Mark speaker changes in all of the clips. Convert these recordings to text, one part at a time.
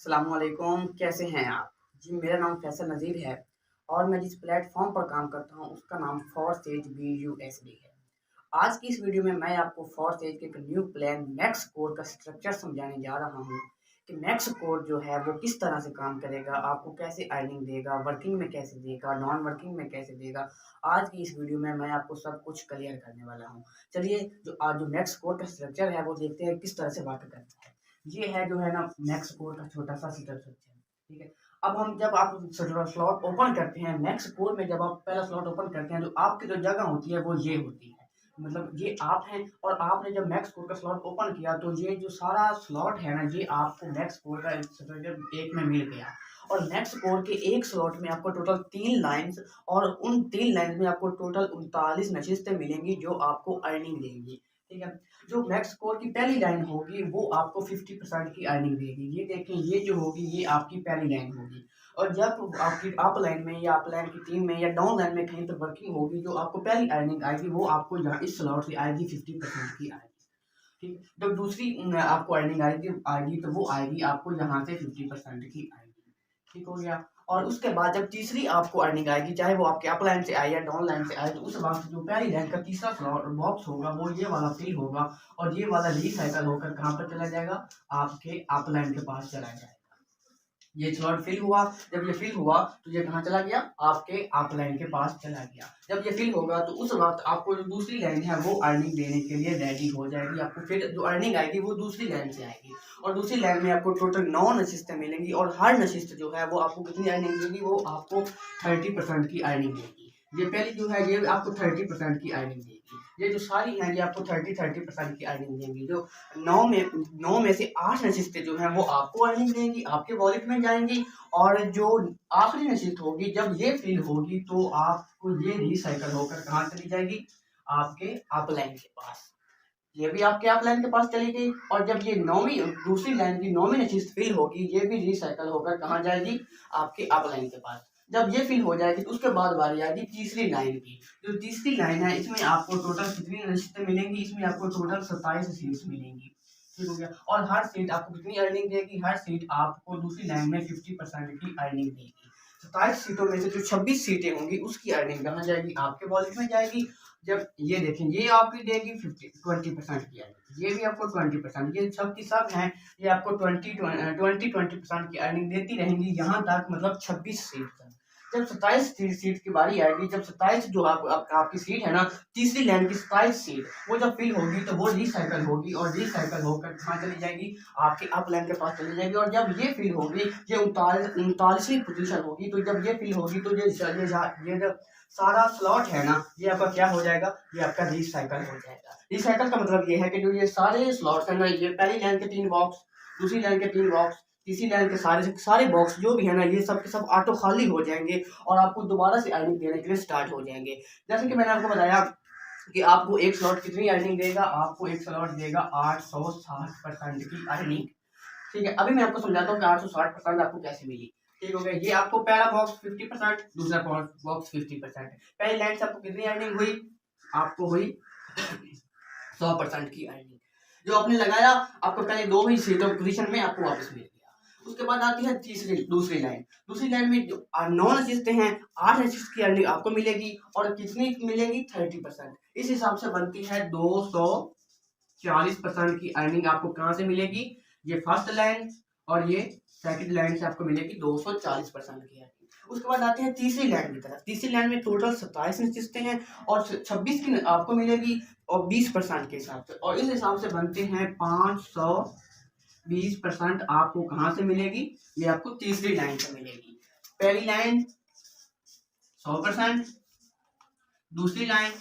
Speaker 1: अस्सलामुअलैकुम, कैसे हैं आप? जी, मेरा नाम फैसल नज़ीर है और मैं जिस प्लेटफ़ॉर्म पर काम करता हूँ उसका नाम फॉरसेज BUSD है। आज की इस वीडियो में मैं आपको फॉरसेज के एक न्यू प्लान मैक्स कोर का स्ट्रक्चर समझाने जा रहा हूँ कि मैक्स कोर जो है वो किस तरह से काम करेगा, आपको कैसे अर्निंग देगा, वर्किंग में कैसे देगा, नॉन वर्किंग में कैसे देगा। आज की इस वीडियो में मैं आपको सब कुछ क्लियर करने वाला हूँ। चलिए जो मैक्स कोर का स्ट्रक्चर है वो देखते हैं किस तरह से वर्क करता है। ये है जो है ना मैक्स कोर का छोटा सा स्ट्रक्चर, ठीक है। अब हम जब आप स्लॉट ओपन करते हैं मैक्स कोर में, जब आप पहला स्लॉट ओपन करते हैं तो आपकी जो जगह होती है वो ये होती है, मतलब ये आप हैं। और आपने जब मैक्स कोर का स्लॉट ओपन किया तो ये जो सारा स्लॉट है ना, ये आपको मैक्स कोर का स्ट्रक्चर एक में मिल गया। और मैक्स कोर के एक स्लॉट में आपको टोटल 3 लाइन्स, और उन 3 लाइन्स में आपको टोटल 39 नशिस्तें मिलेंगी जो आपको अर्निंग देंगी, ठीक है। जो मैक्स कोर की पहली लाइन होगी वो आपको 50% की अर्निंग देगी। ये देखें, ये जो होगी ये आपकी पहली लाइन होगी। और जब आपकी अप लाइन में या अप लाइन की टीम में या डाउन लाइन में कहीं पर वर्किंग होगी, जो आपको पहली अर्निंग आएगी वो आपको यहाँ इस स्लॉट से आएगी, 50% की आएगी, ठीक। जब दूसरी आपको अर्निंग आएगी आएगी तो वो आएगी आपको यहाँ से 50% की आएगी, ठीक हो गया। और उसके बाद जब तीसरी आपको अर्निंग आएगी, चाहे वो आपके अप लाइन से आए या डाउन लाइन से आए, तो उस वक्त जो पहली लाइन का तीसरा स्लॉट बॉक्स होगा वो ये वाला फिल होगा, और ये वाला रीसाइकल होकर कहाँ पर चला जाएगा, आपके अप लाइन के पास चला जाएगा। ये स्लॉट फिल हुआ, जब ये फिल हुआ तो ये कहाँ चला गया, आपके अप लाइन के पास चला गया। जब ये फिल होगा तो उस वक्त आपको जो दूसरी लाइन है वो अर्निंग देने के लिए रेडी हो जाएगी। आपको फिर जो अर्निंग आएगी वो दूसरी लाइन से आएगी, और दूसरी लाइन में आपको टोटल 9 नशिस्तें मिलेंगी, और हर नशिस्त जो है वो आपको कितनी अर्निंग देगी, वो आपको 30% की अर्निंग देगी। ये पहली जो है ये आपको 30% की अर्निंग देगी। ये जो सारी हैं ये आपको 30% की अर्निंग देंगी। जो 9 में से 8 नशिस्तें जो हैं वो आपको अर्निंग देंगी, आपके वॉलेट में जाएंगी। और जो आखिरी नशिस्त होगी जब ये फिल होगी तो आपको ये रिसाइकल होकर कहाँ चली जाएगी, आपके अपलाइन के पास। ये भी आपके अपलाइन के पास चली गई। और जब ये दूसरी लाइन की 9वीं नशिस्त फिल होगी, ये भी रिसाइकल होकर कहाँ जाएगी, आपके अपलाइन के पास। जब ये फिल हो जाएगी तो उसके बाद बारी आएगी तीसरी लाइन की। जो तीसरी लाइन है इसमें आपको टोटल कितनी नशिस्तें मिलेंगी, इसमें आपको टोटल 27 सीट्स मिलेंगी, ठीक हो गया। और हर सीट आपको कितनी अर्निंग देगी, हर सीट आपको दूसरी लाइन में 50% की अर्निंग देगी। 27 सीटों में से जो 26 सीटें होंगी उसकी अर्निंग कहाँ जाएगी, आपके वॉलेट में जाएगी। जब ये देखें, ये आपकी देगी 20% की अर्निंग, ये भी आपको 20%, ये सब की सब हैं, ये आपको 20% की अर्निंग देती रहेंगी यहाँ तक, मतलब 26 सीट तक। जब 27 सीट की बारी आएगी, जब 27 जो आपकी सीट है ना, तीसरी लाइन की 27 सीट वो जब फिल होगी तो वो रिसाइकल होगी, और रिसाइकल होकर कहाँ चली जाएगी, आपके अप लाइन के पास चली जाएगी। और जब ये फिल होगी, ये 39वीं पोजीशन होगी, तो जब ये फिल होगी तो ये जब सारा स्लॉट है ना, ये आपका क्या हो जाएगा, ये आपका रिसाइकल हो जाएगा। रिसाइकल का मतलब ये है कि जो ये सारे स्लॉट्स है ना, ये पहली लाइन के 3 बॉक्स, दूसरी लाइन के 3 बॉक्स, तीसरी लाइन के सारे बॉक्स जो भी है ना, ये सब के सब ऑटो खाली हो जाएंगे, और आपको दोबारा से अर्निंग देने के लिए स्टार्ट हो जाएंगे। जैसे कि मैंने आपको बताया कि आपको एक स्लॉट कितनी अर्निंग देगा, आपको एक स्लॉट देगा 860% की अर्निंग, ठीक है। अभी मैं आपको समझाता हूँ कि 860% आपको कैसे मिली, ठीक हो गया। ये आपको पहला बॉक्स 50%, दूसरा बॉक्स 50%। पहली लाइन से आपको कितनी अर्निंग हुई, आपको हुई 100% की अर्निंग। जो आपने लगाया आपको पहले 2 ही सीटों पोजीशन में आपको वापस मिल गया। उसके बाद आती है दूसरी लाइन। दूसरी लाइन में जो 9 नशिस्तें हैं, 8 नशिस्त की अर्निंग आपको मिलेगी, और कितनी मिलेगी, 30%। इस हिसाब से बनती है 240% की अर्निंग आपको कहाँ से मिलेगी, ये फर्स्ट लाइन, और ये सेकंड लाइन से आपको मिलेगी 240% की अर्निंग। उसके बाद आते हैं तीसरी लाइन की तरफ। तीसरी लाइन में टोटल 27 नशिस्तें हैं, और 26 की आपको मिलेगी, और 20% के हिसाब से, और इस हिसाब से बनते हैं 520% आपको कहाँ से मिलेगी, ये आपको तीसरी लाइन से मिलेगी। पहली लाइन 100%, दूसरी लाइन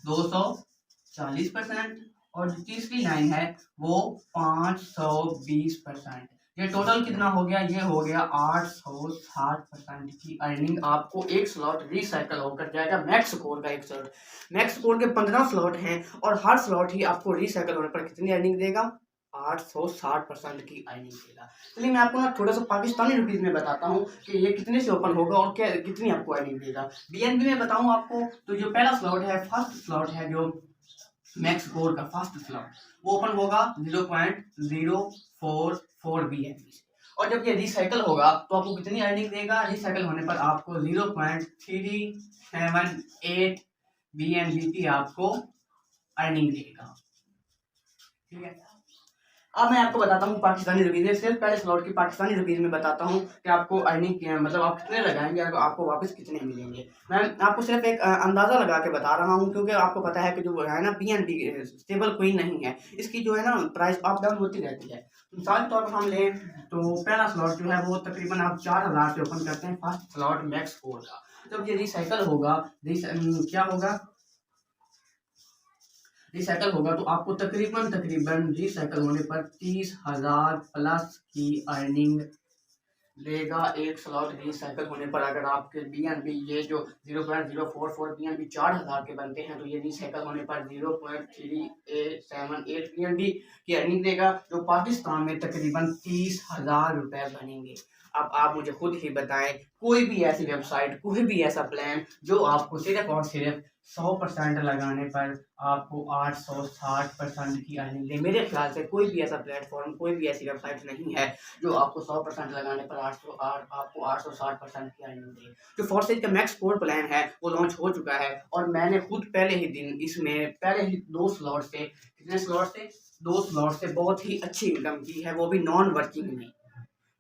Speaker 1: 240%, और जो तीसरी लाइन है वो 520%। ये टोटल कितना हो गया, ये हो गया 860% की अर्निंग आपको एक स्लॉट रिसाइकल होकर जाएगा। मैक्स कोर का एक स्लॉट, मैक्स कोर के 15 स्लॉट हैं, और हर स्लॉट ही आपको रिसाइकल होने पर कितनी अर्निंग देगा, 860% की अर्निंग देगा। चलिए मैं आपको ना थोड़ा सा पाकिस्तानी रुपीज में बताता हूँ कि ये कितने से ओपन होगा और क्या कितनी आपको अर्निंग देगा। BNB में बताऊँ आपको तो जो पहला स्लॉट है, फर्स्ट स्लॉट है, जो मैक्स कोर का फर्स्ट स्लॉट वो ओपन होगा 0.044 BNB से, और जब ये रिसाइकल होगा तो आपको कितनी अर्निंग देगा? रिसाइकल होने पर आपको 0.378 BNB की आपको अर्निंग देगा। ठीक है, अब मैं आपको बताता हूँ पाकिस्तानी रुपीज, सिर्फ पहले स्लॉट की पाकिस्तानी रुपीज में बताता हूँ कि आपको अर्निंग मतलब आप कितने लगाएंगे और आपको वापस कितने मिलेंगे। मैं आपको सिर्फ एक अंदाजा लगा के बता रहा हूँ, क्योंकि आपको पता है कि जो है ना BNB स्टेबल कोइन नहीं है, इसकी जो है ना प्राइस अप डाउन होती रहती है। मिसाल के तौर पर हम लें तो पहला स्लॉट जो है वो तकरीबन आप 4000 से ओपन करते हैं, फर्स्ट स्लॉट मैक्स कोड का। जब ये रिसाइकल होगा, क्या होगा, रिसाइकल होगा तो आपको तकरीबन रिसाइकल होने पर 30,000 प्लस की अर्निंग लेगा एक स्लॉट रिसाइकल होने पर। अगर आपके BNB ये जो 0.044 BNB 4000 के बनते हैं, तो ये रिसाइकल होने पर 0.378 BNB की अर्निंग देगा, जो पाकिस्तान में तकरीबन 30,000 रुपए बनेंगे। अब आप मुझे खुद ही बताएं, कोई भी ऐसी वेबसाइट, कोई भी ऐसा प्लान जो आपको सिर्फ और सिर्फ 100% लगाने पर आपको 860% की अर्निंग दे। मेरे ख्याल से कोई भी ऐसा प्लेटफॉर्म, कोई भी ऐसी वेबसाइट नहीं है जो आपको 100% लगाने पर आपको 860% की अर्निंग दे। जो फोर्सेज का मैक्स कोर प्लान है वो लॉन्च हो चुका है, और मैंने खुद पहले ही दिन इसमें पहले ही 2 स्लॉट से, कितने स्लॉट से, 2 स्लॉट से बहुत ही अच्छी इनकम की है, वो भी नॉन वर्किंग में।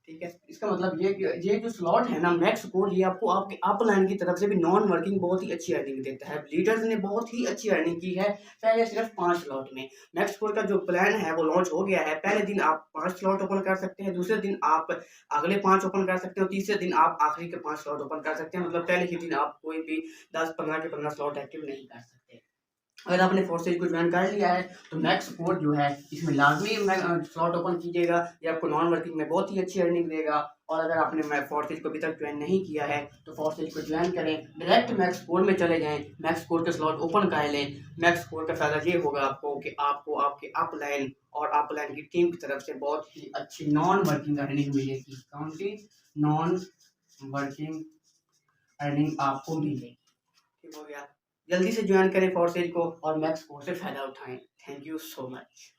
Speaker 1: ठीक है, इसका मतलब ये जो स्लॉट है ना मैक्स कोड, ये आपको आपके अपलाइन की तरफ से भी नॉन वर्किंग बहुत ही अच्छी अर्निंग देता है। लीडर्स ने बहुत ही अच्छी अर्निंग की है पहले सिर्फ 5 स्लॉट में। मैक्स कोड का जो प्लान है वो लॉन्च हो गया है। पहले दिन आप 5 स्लॉट ओपन कर सकते हैं, दूसरे दिन आप अगले 5 ओपन कर सकते हो, तीसरे दिन आप आखिरी के 5 स्लॉट ओपन कर सकते हैं। मतलब पहले ही दिन आप कोई भी 10-15 के 15 स्लॉट एक्टिव नहीं कर सकते। अगर आपने फोर्सेज को ज्वाइन कर लिया है तो मैक्स कोड जो है इसमें लाजमी स्लॉट ओपन कीजिएगा, ये आपको नॉन वर्किंग में बहुत ही अच्छी अर्निंग देगा। और अगर आपने फोर्सेज को अभी तक ज्वाइन नहीं किया है तो फोर्सेज को ज्वाइन करें, डायरेक्ट मैक्स कोड में चले जाएं, मैक्स कोड के स्लॉट ओपन कर लें। मैक्स कोड का फायदा ये होगा आपको कि आपको आपके अपलाइन और अपलाइन की टीम की तरफ से बहुत ही अच्छी नॉन वर्किंग अर्निंग मिलेगी। कौन सी? नॉन वर्किंग अर्निंग आपको मिलेगी। ठीक हो गया, जल्दी से ज्वाइन करें फोर्सेज को और मैक्स कोर्स से फायदा उठाएं। Thank you so much.